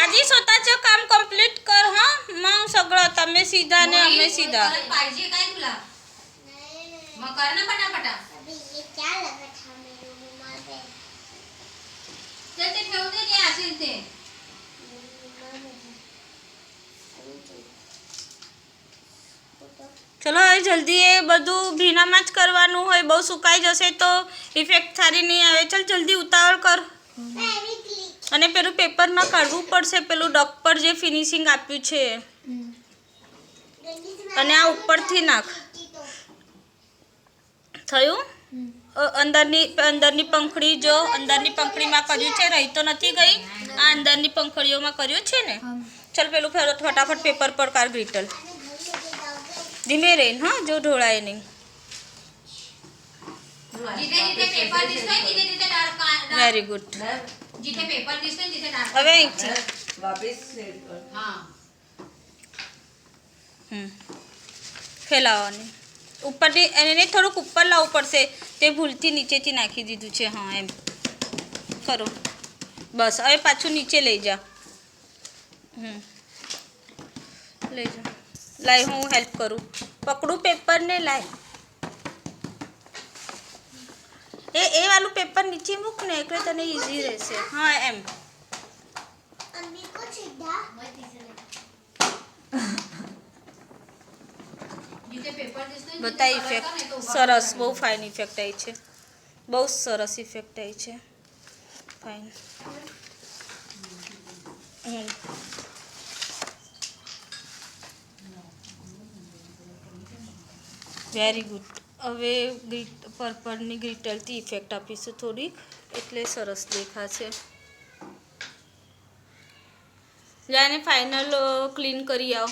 आधी स्वतःचं काम कंप्लीट कर हा, मग सगळं तमे सीधा ने हमें सीधा पाहिजे काय तुला मग कर ना पटापटा चल ते ठेवू दे जे असेल ते ચલો હવે જલ્દી એ બધું ભીનામાં જ કરવાનું હોય, બહુ સુકાઈ જશે તો ઇફેક્ટ સારી નહીં આવે. ચાલ જલ્દી ઉતાવળ કર. અને પેલું પેપરમાં કાઢવું પડશે, પેલું ડક પર જે ફિનિશિંગ આપ્યું છે અને આ ઉપરથી નાખ. થયું? અંદરની પંખડી જો અંદરની પંખડીમાં કર્યું છે, રહી તો નથી ગઈ. આ અંદરની પંખડીઓમાં કર્યું છે ને. ચાલ પેલું ફટાફટ પેપર પર કાઢ ગ્રીટલ. ધીમે રહીને હા, જો ઢોળાય નહીં. Very good. હવે ફેલાવવાની ઉપરથી એને થોડુંક ઉપર લાવવું પડશે, તે ભૂલથી નીચેથી નાખી દીધું છે. હા એમ કરો બસ. હવે પાછું નીચે લઈ જા. લઈ જા. લાય હું હેલ્પ કરું. પકડું પેપરને. લાય એ વાળું પેપર નીચે મૂક ને, એટલે તને ઈઝી રહેશે. હા એમ. બતા ઇફેક્ટ સરસ, બહુ ફાઇન ઇફેક્ટ આવી છે, બહુ સરસ ઇફેક્ટ આવી છે. ફાઇન. Very good. હવે પર્પલની ગ્રીટલથી ઇફેક્ટ આપીશું થોડીક, એટલે સરસ દેખાશે. જાને ફાઇનલ ક્લીન કરી આવ.